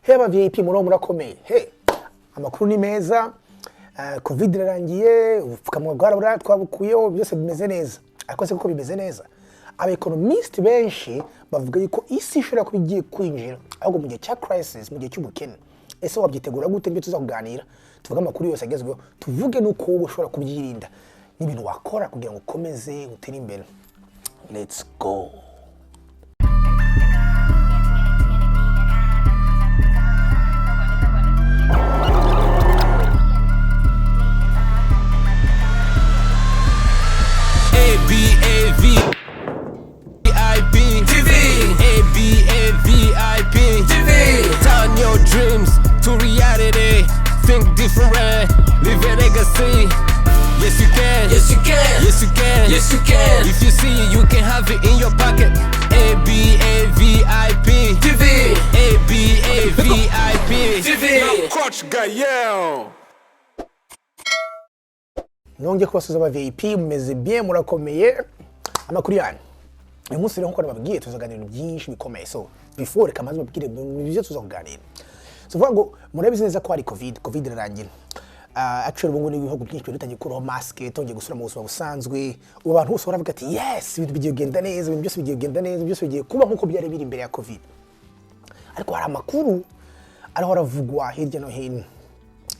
Hey Abavip muri murakomeye. Hey, amakuru ni meza. Covid irangiye, ubupfukamwa bwarabura twabukuyeho byose bimeze neza. Ariko se kuko bimeze neza. Aba economist benshi bavuga yuko isi ishobora kuba igiye kwinjira ahubwo mu gihe cya crisis, mu gihe cy'ubukene. Ese wabyitegura gute ibyo tuzakuganira? Tuvuga amakuru yose agezweho, tuvuge nuko wowe ushobora kubyirinda. N'ibintu wakora kugira ngo ukomeze utere imbere. Let's go. Turn your dreams to reality. Think different, leave a legacy. Yes you can, yes you can, yes you can, yes you can. If you see it, you can have it in your pocket. Abavip TV, Abavip TV. Coach Gael. Nongeye kubasuza Abavip, mumeze bien murakomeye. Amakuru yanyu. Uyu munsi rero nko nababwiye tuzaganira ibintu byinshi bikomeye. So before kamaze babwire ibyo tuzakuganira. So vuga ngo murabizi neza ko hari covid irangiye. Actually ubwo ni ibihugu byinshi bitangiye kuraho mask, tongeye gusura mu buzima busanzwe. Ubu abantu bose baravuga ati yes, ibintu bigiye kugenda neza, ibintu byose bigiye kugenda neza, byose bigiye kuba nkuko byari biri imbere ya covid. Ariko hari amakuru ariho aravugwa hirya no hino.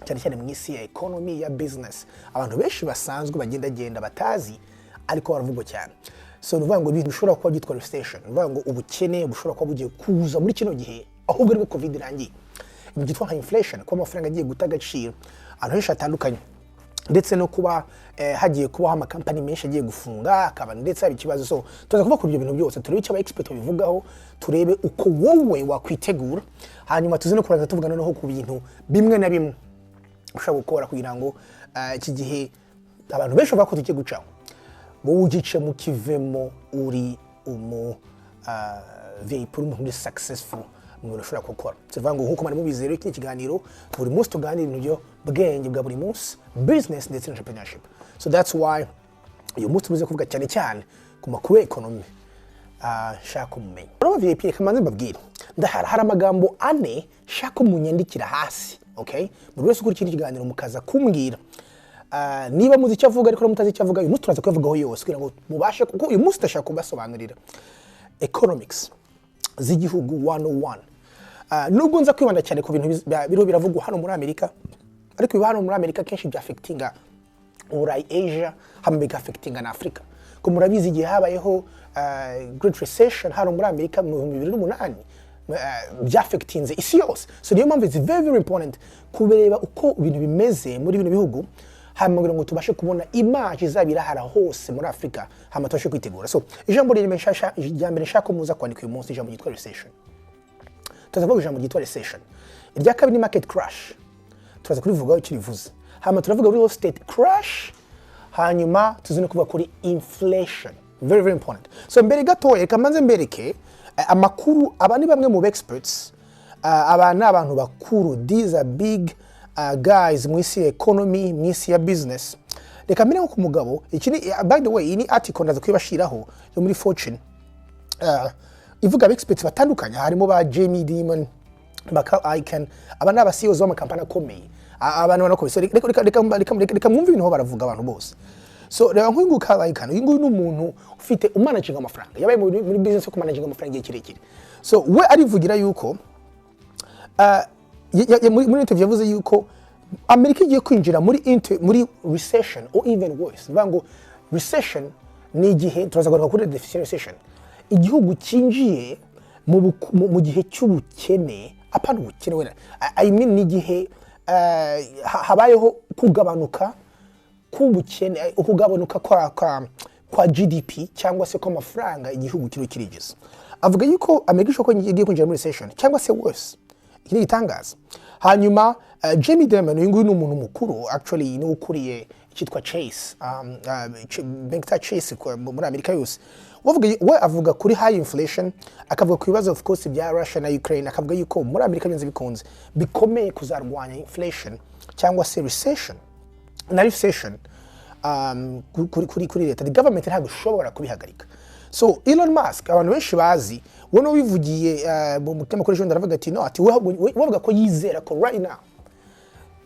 Cyane cyane mu isi ya economy ya business. Abantu benshi basanzwe bagenda batazi ariko baravugwa cyane. So nuvuga ngo ibintu bishobora kuba byitwa recession. Nuvuga ngo ubukene bushobora kuba bugiye kuza muri kino gihe ahubwo ari covid irangiye. Ibintu byitwa nka inflation, kuba amafaranga agiye guta agaciro ahantu henshi hatandukanye. Ndetse no kuba hagiye kubaho amakampani menshi agiye gufunga akaba ndetse hari ikibazo. So tuza kuvuga kuri ibyo bintu byose, turebe icyo aba expert bivugaho, turebe uko wowe wakwitegura, hanyuma tuzi no kurangiza tuvugana noneho ku bintu bimwe na bimwe ushobora gukora kugira ngo iki gihe abantu benshi bavuga ko tugiye gucaho wowe ugice mu kivemo uri VIP uri successful mu bintu ushobora gukora. Tuvuga ngo nkuko mari mubizero iki kiganiro buri munsi tuganira ibintu byo bwenge bwa buri munsi, business ndetse entrepreneurship. So that's why uyu munsi tuze kuvuga cyane ku makuru economy shaka umenya. Aba VIP kamanze mbabwira ndahara hari amagambo ane shaka umunyandikira hasi, okay? Buri wese ukurikira ikiganiro mukaza kumbwira niba muzi icyo avuga ariko mutazi icyo avuga, uyu munsi turaza kuvugaho yose kugira ngo mubashe, kuko uyu munsi ndashaka kubasobanurira economics z'igihugu 101. Nubwo nza kwibanda cyane ku bintu biro biravugwa hano muri Amerika, ariko ibi hano muri Amerika kenshi bya affectinga Urayi, Asia, hamwe big affectinga na Africa. Ko murabizi igihe habayeho Great Recession hano muri Amerika mu 2008 bya affectinze isi yose. So niyo mpamvu it's very important kubereba uko ibintu bimeze muri bino bihugu, hama ngo tubashe kubona image izabira hara hose muri Afrika, hama tubashe kwitegura. So ijambo rimeshasha ijambo nshaka muza kwandika uyu munsi, ijambo ryitwa recession. Tuzavuga ijambo ryitwa recession. Irya kabiri ni market crash. Turaza kurivugaho icyo bivuze. Hama turavuga real estate crash. Hanyuma tuzine kuvuga kuri inflation. Very important. So mbere gatoye kamanze mbereke amakuru aba ni bamwe mu experts, aba ni abantu bakuru, these are big guys mu isi ya economy, mu isi ya business. Reka mbere ku mugabo, iki ni by the way ini article ndaza kwibashiraho yo muri Fortune, ivuga experts batandukanye, harimo ba Jamie Dimon, baka Icon, aba ni aba CEOs ba makampani akomeye, abantu banako. So reka mwumve ibintu baravuga abantu bose. So reba nk'uyu ka Icon, uyu nguyu ni umuntu ufite umanaging amafaranga, yabaye muri business yo kumanaging amafaranga igihe kirekire. So we arivugira yuko muri interview yavuze yuko Amerika igiye kwinjira muri recession or even worse. Ngo recession ni igihe turaza kugaruka kuri definition recession, igihugu kinjiye mu gihe cy'ubukene, apana ubukene wera, I mean ni igihe habayeho kugabanuka k'ubukene, ukugabanuka kwa GDP cyangwa se ko amafaranga igihugu kirigeze. Avuga yuko Amerika ishobora igiye kwinjira muri recession cyangwa se worse. Iki ni gitangaza. Hanyuma Jamie Dimon uyu nguyu ni umuntu mukuru, actually ni ukuriye cyitwa Chase, bank Chase muri Amerika yose. We avuga kuri high inflation, akavuga ku bibazo of course bya Russia na Ukraine, akavuga yuko muri Amerika byenze bikunze bikomeye kuzarwanya inflation cyangwa se recession. Na recession kuri leta, the government ntabwo ishobora kubihagarika. So Elon Musk abantu benshi bazi wono wivugiye mu mutema kuri ejo ndaravuga ati no ati wavuga ko yizera ko right now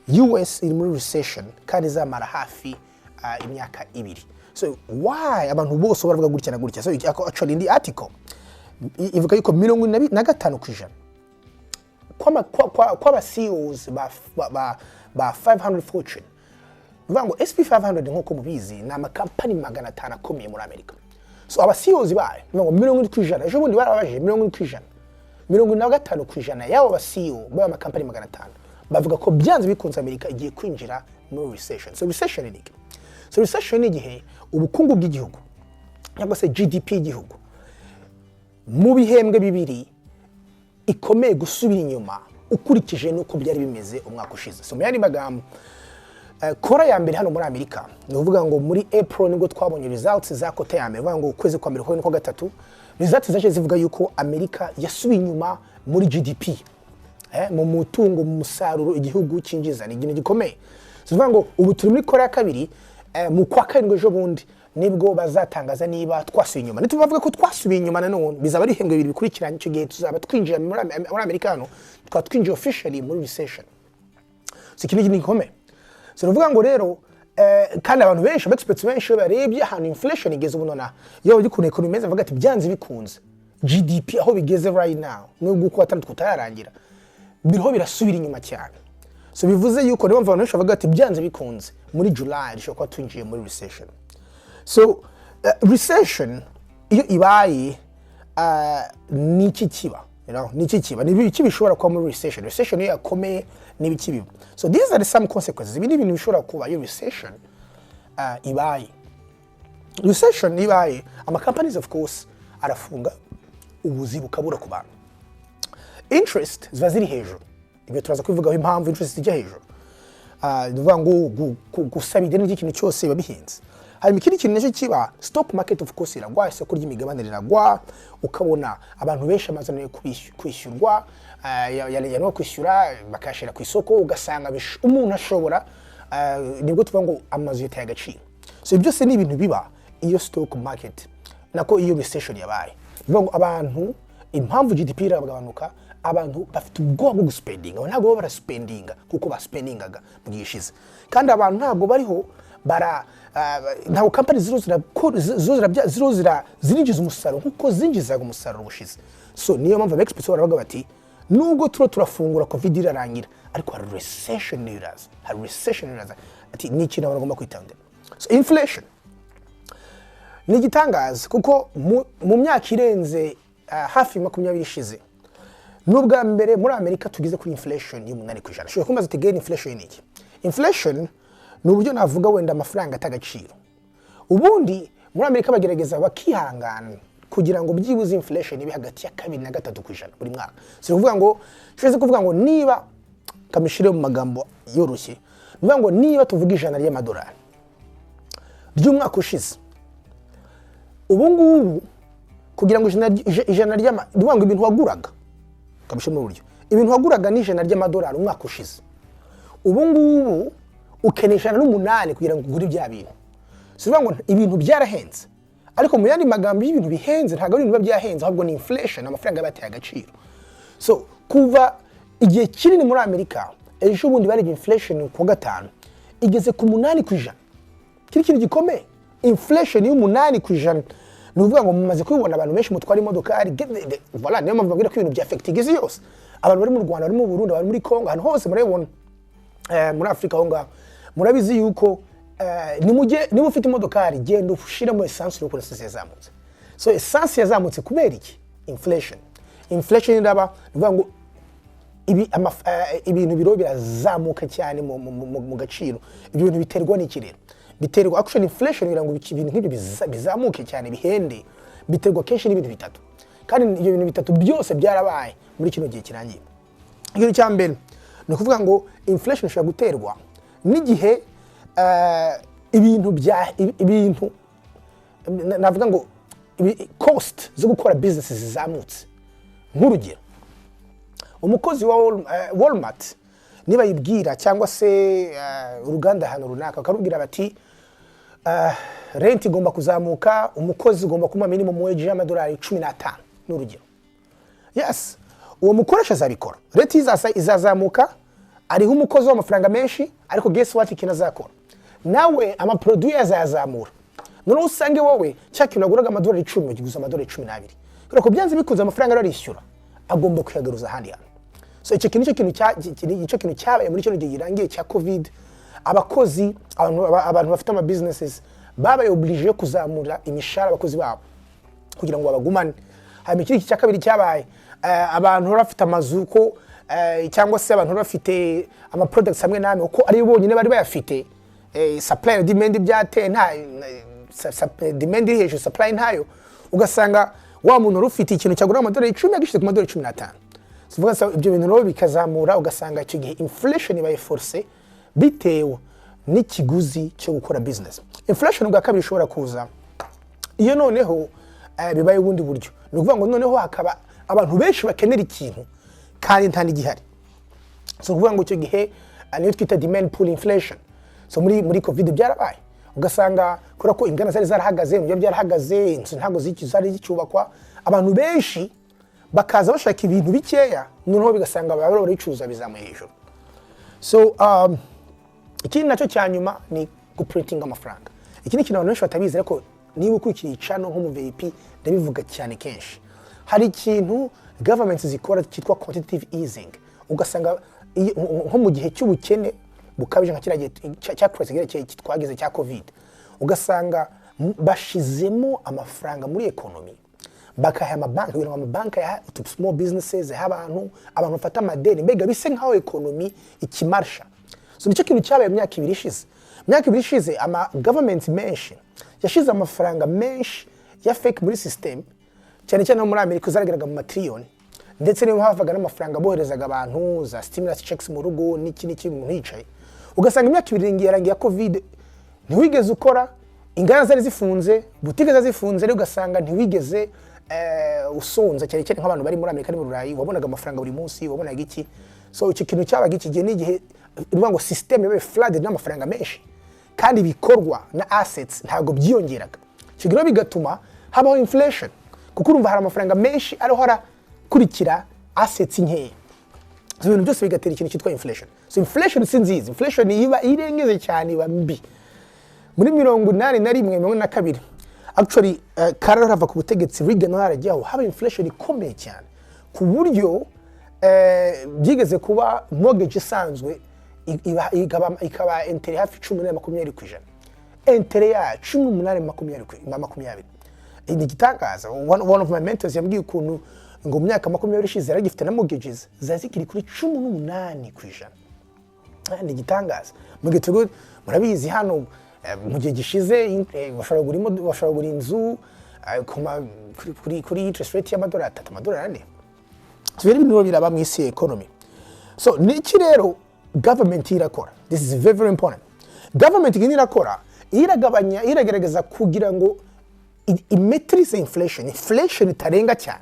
US iri muri recession kandi izamara hafi imyaka 2. So why abantu bose baravuga gutya na gutya? So actually in the article ivuga yuko 45% kwa CEOs ba 500 fortune vango SP 500 nkuko mubizi na amakampani 500 akomeye muri Amerika. So aba CEOs bayo vango 40% ejo bundi barabaje 40%. 45% yabo ba CEO ba amakampani 500 bavuga ko byanze bikunze Amerika igiye kwinjira muri recession. So recession ni iki? So recession ni igihe ubukungu bw'igihugu cyangwa se GDP y'igihugu mu bihembwe bibiri ikomeye gusubira inyuma ukurikije nuko byari bimeze umwaka ushize. So muyandi magambo kora ya mbere hano muri Amerika ni uvuga ngo muri April nibwo twabonye results za kota ya mbere, uvuga ngo ukwezi kwa mbere ko gatatu results zaje zivuga yuko Amerika yasubiye inyuma muri GDP mu mutungo mu musaruro igihugu cyinjiza ni ikintu gikomeye. So uvuga ngo ubu turi muri kora ya kabiri mu kwa karindwi ejo bundi nibwo bazatangaza niba twasubiye inyuma. Nitubavuga ko twasubiye inyuma nanone bizaba ari ihembwe bibiri bikurikiranye, icyo gihe tuzaba twinjira muri Amerika hano twatwinjiye officially muri recession. So ikintu gikomeye. So uvuga ngo rero kandi abantu benshi experts benshi barebye ahantu inflation igeze ubu nona yo gikune economy meze bavuga ati byanze bikunze GDP aho bigeze right now nubwo uko atandatu kutarangira biriho birasubira inyuma cyane. So bivuze yuko niba abantu benshi bavuga ati byanze bikunze muri July rishobora kuba twinjiye muri recession. So recession iyo ibaye niki kiba, niki kiba ni ibiki bishobora kuba muri recession. Recession iyo yakomeye ni ibiki biba. So these are some consequences. Ibi ni ibintu bishobora kuba iyo recession ibaye. Recession ibaye ama companies of course arafunga, ubuzi bukabura ku bantu, interest ziba ziri hejuru. Ibyo turaza kuvugaho impamvu interest ijya hejuru. Nuvuga ngo gusaba ideni ry'ikintu cyose biba bihenze. Hari ikindi kintu nacyo kiba stock market of course iragwa, isoko ry'imigabane riragwa, ukabona abantu benshi amazana yo kwishyurwa no kwishyura bakashira ku isoko, ugasanga umuntu ashobora nibwo tuvuga ngo amazu yataye agaciro. So ibyo byose ni ibintu biba iyo stock market nako iyo recession yabaye. Bivuga ngo abantu impamvu GDP iragabanuka, abantu bafite ubwoba bwo guspendinga, ntabwo bara spendinga kuko baspendingaga mu gishize, kandi abantu ntabwo bariho bara ntabwo company zirinjiza umusaruro nkuko zinjizaga umusaruro bushize. So niyo mpamvu experts baravuga bati nubwo turafungura covid irarangira ariko hari recession iraza, hari recession iraza, ati ni ikintu bagomba kwitondera. So inflation ni gitangaza kuko mu myaka irenze hafi 20 ishize nubwa mbere muri Amerika tugize kuri inflation y'8%. Shobora kumbaza ati gain inflation ni iki? Inflation ni uburyo navuga wenda amafaranga atagaciro. Ubundi muri Amerika bagerageza bakihangana kugira ngo byibuze inflation ibe hagati ya 2 na 3% buri mwaka. So uvuga ngo sheze kuvuga ngo niba kamishire mu magambo yoroshye, uvuga ngo niba tuvuga $100 ry'umwaka ushize, ubu ngubu kugira ngo $100 uvuga ngo ibintu waguraga kamishire mu buryo ibintu waguraga ni $100 umwaka ushize, ubu ngubu ukenesha n'8 kugira ngo ugure bya bintu. So uvuga ngo ibintu byarahenze, ariko mu yandi magambo y'ibintu bihenze ntago ari ibintu byahenze, ahubwo ni inflation, amafaranga bateye agaciro. So kuva igihe kinini muri Amerika ejo bundi bari inflation ku gatanu igeze ku 8%. Kiri kintu gikomeye, inflation y'8%. Nuvuga ngo mumaze kubibona abantu benshi mutwara imodoka ari voilà, niyo mpamvu bagira ko ibintu bya affect igize yose. Abantu bari mu Rwanda, bari mu Burundi, bari muri Kongo, ahantu hose murabibona muri Afrika aho ngaho. Murabizi yuko niba ufite imodokari genda ushiramo essence yo essence yazamutse. So essence yazamutse kubera iki? Inflation. Inflation iraba nuvuga ngo ibintu biro birazamuka cyane mu gaciro. Ibyo bintu biterwa n'iki rero? Biterwa actually inflation irango ibintu nk'ibyo bizamuke cyane bihende, biterwa kenshi n'ibintu bitatu. Kandi ibyo bintu bitatu byose byarabaye muri kino gihe kirangiye. Ikintu cya mbere ni kuvuga ngo inflation ishobora guterwa n'igihe ibintu navuga ngo cost zo gukora business zizamutse. Nk'urugero umukozi wa Walmart niba yibwira cyangwa se uruganda hano runaka akarubwira bati rent igomba kuzamuka, umukozi ugomba kuma minimum wage $15 n'urugero. yes uwo mukoresha azabikora rate izazamuka ariho umukozi w'amafaranga menshi ariko guess what ikintu azakora nawe ama produit azazamura none usange wowe cyakino aguraga amadolari 10 ukiguza amadolari 12 kubera ko byanze bikuza amafaranga arishyura agomba kuyagaruza ahandi hantu so icyo kintu cyabaye muri cyo gihe irangiye cya covid abakozi abantu bafite ama businesses babaye obligé kuzamura imishahara abakozi babo kugira ngo babagumane hanyuma ikindi cya kabiri cyabaye abantu bafite amazuko cyangwa se abantu bafite ama products hamwe namwe uko ari bonyine bari bayafite supply and demand byateye nta demand iri hejuru supply ntayo ugasanga wa muntu rufite ikintu cyagura amadolari 10 yagishize ku madolari 15 sivuga so ibyo bintu rero bikazamura ugasanga icyo gihe inflation ibaye force bitewe n'ikiguzi cyo gukora business inflation ubwa kabiri ishobora kuza iyo noneho bibaye ubundi buryo ni ukuvuga ngo noneho hakaba abantu benshi bakenera ikintu kandi nta n'igihari so kuvuga ngo icyo gihe niyo twita demand pull inflation so muri covid byarabaye ugasanga kora ko ingana zari zarahagaze ibyo byarahagaze inzu ntago zari zicyubakwa abantu benshi bakaza bashaka ibintu bikeya noneho bigasanga baba baricuza bizamuye hejuru so ikindi nacyo cyanyuma ni guprinting amafaranga ikindi kintu abantu benshi batabizi ariko niba ukurikira icano nko mu VIP ndabivuga cyane kenshi hari ikintu government zikora cyitwa quantitative easing ugasanga nko mu gihe cy'ubukene bukabije nka kiragiye cya crisis twagize cya covid ugasanga bashizemo amafaranga muri economy bakaha amabanki kugira ngo amabanki ya small businesses abantu bafata amadeni mbega bise nkaho economy ikimarsha so nicyo kintu cyabaye imyaka ibiri ishize ama government menshi yashize amafaranga menshi ya fake muri system cyane cyane muri Amerika zarageraga mu matriyoni ndetse niyo havaga n'amafaranga boherezaga abantu za stimulus checks mu rugo n'iki mu hicaye ugasanga imyaka ibiri yarangiye covid ntiwigeze ukora ingana zari zifunze butike zari zifunze rero ugasanga ntiwigeze usonza cyane cyane nk'abantu bari muri Amerika n'u Burayi wabonaga amafaranga buri munsi wabonaga iki so icyo kintu cyabaga iki gihe n'igihe nivuga ngo system yabaye flooded n'amafaranga menshi kandi bikorwa na assets ntago byiyongeraga kigiro bigatuma habaho inflation kuko urumva hari amafaranga menshi ariho harakurikira assets nkeya ibintu byose bigatera ikintu cyitwa inflation so inflation si nziza inflation iba irengeze cyane iba mbi muri 81 actually Karara rava ku butegetsi Reagan harajyaho haba inflation ikomeye cyane ku buryo byigeze kuba mortgage isanzwe ikaba entere hafi 18-20%. Entere ya 18-20%. Ni gitangaza. One of my mentors yambwiye ukuntu ngo mu myaka 20 ishize yaragifite na mortgages zazikiri kuri 18%. Ni gitangaza. Mu gitego murabizi hano mu gihe gishize bashobora gura inzu kuri interest rate y'amadolari 3 amadolari 4. So ibintu biraba mu isi economy. So niki rero government irakora. This is very very important. Government irakora iragerageza kugira ngo imetrize inflation itarenga cyane.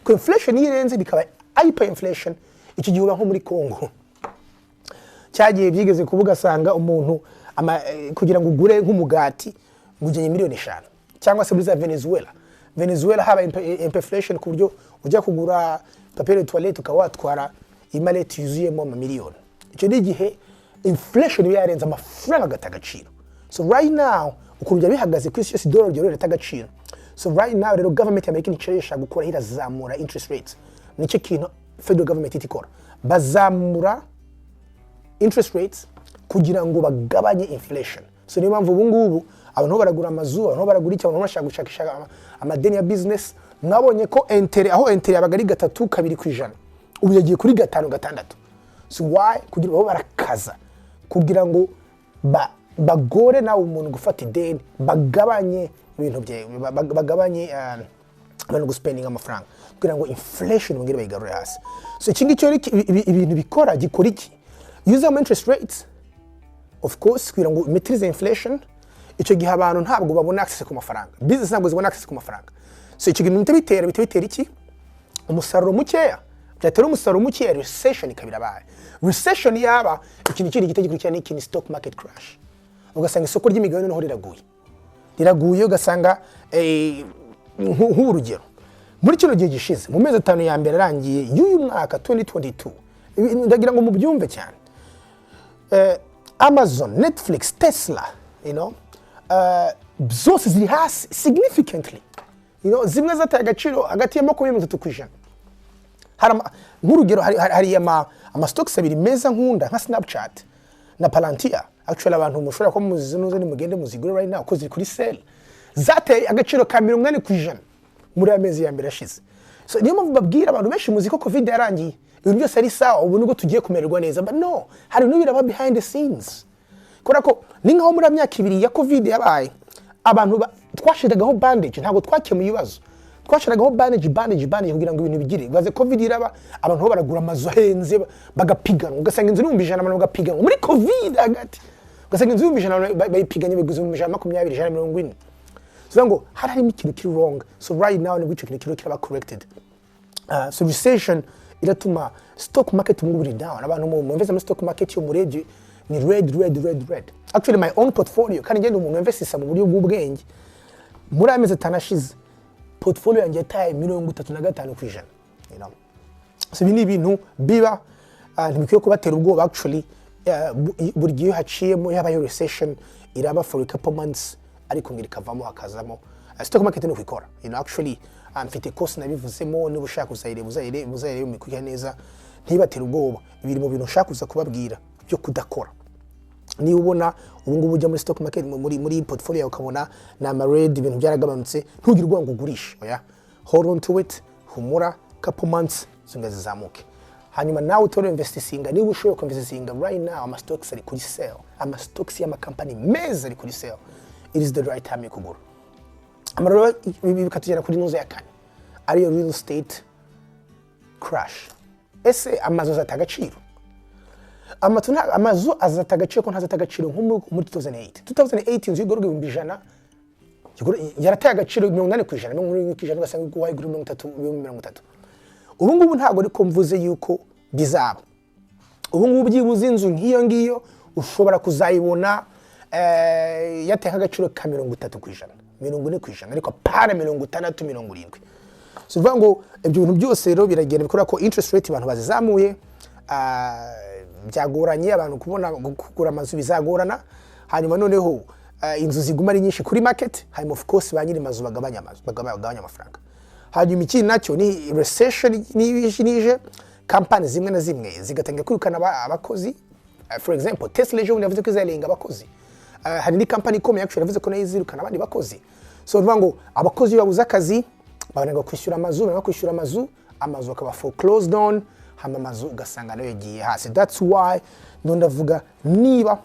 Ko inflation irenze bikaba hyperinflation iki gihe nko muri Congo. Cyagiye byigeze kuvuga sanga umuntu kugira ngo ugure nk'umugati ngugenye miliyoni 5 cyangwa se muri za Venezuela haba inflation ku buryo ujya kugura papier de toilette ukawatwara imaleti yuzuyemo amamiliyoni. Icyo ni gihe inflation yarenze amafaranga gatagaciro. So right now ukurujya bihagaze ku isi yose dollar ryo retagaciro. So right now rero government ya Amerika icisha gukora irazamura interest rates. Nicyo kintu federal government itikora. Bazamura interest rates kugira ngo bagabanye inflation. So niyo mpamvu ubu ngubu abantu baragura amazu, abantu baragura icyo abantu bashaka gushakisha amadeni ya business. Nabonye ko aho entere yabagari 3-2% ubu yagiye kuri 5-6. So why kugira ngo barakaza kugira ngo bagore nawe umuntu gufata ideni bagabanye ibintu bye bagabanye abantu guspending amafaranga kugira ngo inflation ngire bayigarure hasi. So iki ngicyo ibintu bikora gikora iki use interest rates of course kugira ngo metrize inflation. Icyo gihe abantu ntabwo babona access ku mafaranga, business ntabwo zibona access ku mafaranga. So icyo gihe bitera iki umusaruro mukeya byatera umusaruro mukeya recession ikabira baye. Recession yaba ikintu kiri gikurikirana n'ikindi stock market crash. Ugasanga isoko ry'imigabane noho riraguye ugasanga nk'urugero muri kino gihe gishize mu mezi 5 ya mbere arangiye y'uyu mwaka 2022 ndagira ngo mubyumve cyane. Amazon, Netflix, Tesla, you know, zose ziri hasi significantly. You know, zimwe zataye agaciro hagati ya 23%. Nk'urugero hari ama stocks abiri meza nkunda nka Snapchat na Palantir. Actually abantu mushobora ko muzinuze ni mugende muzigure right now ko ziri kuri sale. Zateye agaciro ka 80% muri amezi ya mbere ashize. So niyo mpamvu babwira abantu benshi muzi ko Covid yarangiye. Ibintu byose ari sawa ubu nubwo tugiye kumererwa neza, but no, hari n'ibiraba behind the scenes. Kubera ko ni nkaho muri amyaka 2 ya Covid yabaye abantu twashiragaho bandage, ntabwo twakemuye ibibazo. Twashiragaho bandage kugira ngo ibintu bigire. Baze Covid iraba abantu ho baragura amazu ahenze bagapiganwa, ugasanga inzu n'ibihumbi 100 abantu bagapiganwa muri Covid hagati. Ugasanga inzu y'ibihumbi 100 bayipiganye biguze mu 120 140. So ngo harimo ikintu kiri wrong. So right now nibwo ikintu kiri kiraba corrected. So recession iratuma stock market muri down. Abantu mu invest mu stock market yo mureje ni red. Actually my own portfolio kandi ngende umuntu investisa mu buryo bw'ubwenge. Muri amezi 5 ashize portfolio yanjye yataye 35%, you know. So ibi ni ibintu biba ntibikwiye kubatera ubwoba. Actually buri gihe haciyemo yabaye recession iraba for a couple months ariko ngiri kavamo hakazamo stock market no kwikora, you know. Actually mfite course nabivuzemo niba ushaka uzayire umikuye neza ntibatera ubwoba. Ibiri mu bintu ushaka uza kubabwira byo kudakora. Ni ubona ubu ngubu ujya muri stock market muri portfolio ukabona na red ibintu byaragabanutse ntugire ubwango ugurisha, oya, hold on to it, humura couple months zinga zizamuke. Hanyuma nawe utore investisinga niba ushoboye investinga right now ama stocks ari kuri sale, ama stocks y'ama company meza ari kuri sale. It is the right time yo kugura. Amarero bikatugera kuri nuzo ya kane ariyo real estate crash. Ese amazu azatagaciro, amazu azatagaciro ko ntazatagaciro nko muri 2008 inzu y'igororwa 100 yarataye agaciro 80%, ugasanga ko wayigura 30. Ubu ngubu ntabwo ariko mvuze yuko bizaba. Ubu ngubu byibuze inzu nk'iyo ngiyo ushobora kuzayibona yateka agaciro ka 30%, 40%, ariko para 60, 70. So vuga ngo ibyo bintu byose rero biragenda bikora ko interest rate abantu bazizamuye, byagoranye abantu kubona kugura amazu bizagorana. Hanyuma noneho inzu ziguma ari nyinshi kuri market, hanyuma of course ba nyiri mazu bagabanya amafaranga. Hanyuma iki nacyo ni recession nije company zimwe na zimwe zigatangira kwirukana abakozi. For example Tesla ejo yavuze ko izalenga abakozi. Hari ni company ikomeye actually yavuze ko nayo izirukana abandi bakozi. So vuga ngo abakozi babuza akazi bananga kwishyura amazu, amazu akaba foreclosed on, hama amazu ugasanga nayo yagiye hasi. That's why ndavuga niba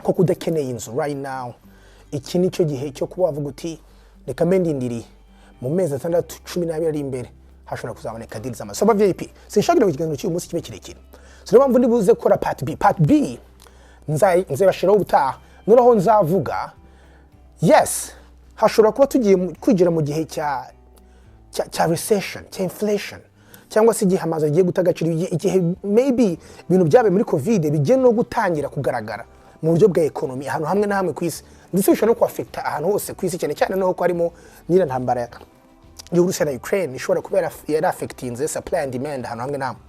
ko kudakeneye inzu right now, iki nicyo gihe cyo kuba wavuga uti reka mendindiri mu mezi 6 12 ari imbere hashobora kuzaboneka deals z'amazu. So Abavip sinshaka ngo ikiganiro cy'uyu munsi kibe kirekire. So niyo mpamvu ndibuze gukora part B nzabashiraho ubutaha noneho nzavuga yes hashobora kuba tugiye kwigira mu gihe cya recession, cya inflation, cyangwa se igihe amazu agiye gutagaciro, igihe maybe ibintu byabe muri Covid bigiye no gutangira kugaragara mu buryo bwa economy ahantu hamwe na hamwe kwisi, ndetse bishobora no kuaffecta ahantu hose kwisi, cyane no ko harimo nira ntambara y'Uburusiya na Ukraine ishobora kubera yari affecting supply and demand ahantu hamwe na hamwe.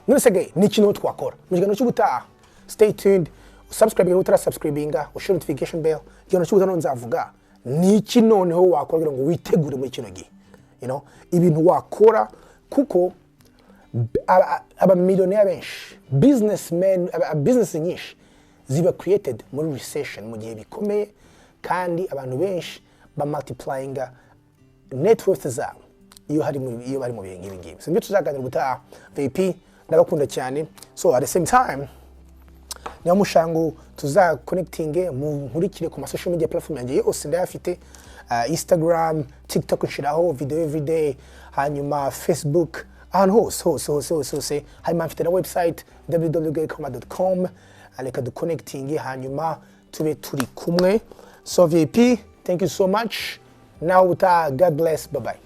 None se ni kintu twakora mu kiganiro cy'ubutaha. Stay tuned, subscribe iyo utarasubscribinga, ushire notification bell. Ikiganiro cy'ubutaha nzavuga ni iki noneho wakora kugira ngo witegure muri kino gihe, you know, ibintu wakora kuko abamiliyoneri benshi, businessmen, business nyinshi ziba created muri recession mu gihe bikomeye, kandi abantu benshi ba multiplying net worth zabo iyo bari mu bihe nk'ibi ngibi. So mbyo tuzaganira gutaha VP, ndabakunda cyane. So at the same time niyo mushango tuza connecting nkurikire ku social media platform yanjye yose ndayafite, Instagram, TikTok nshiraho video every day, hanyuma Facebook, ahantu hose. Hanyuma mfite na website www.gusobanura.com, aleka du connecting, hanyuma tube turi kumwe. So VP, thank you so much. Now God bless, bye bye.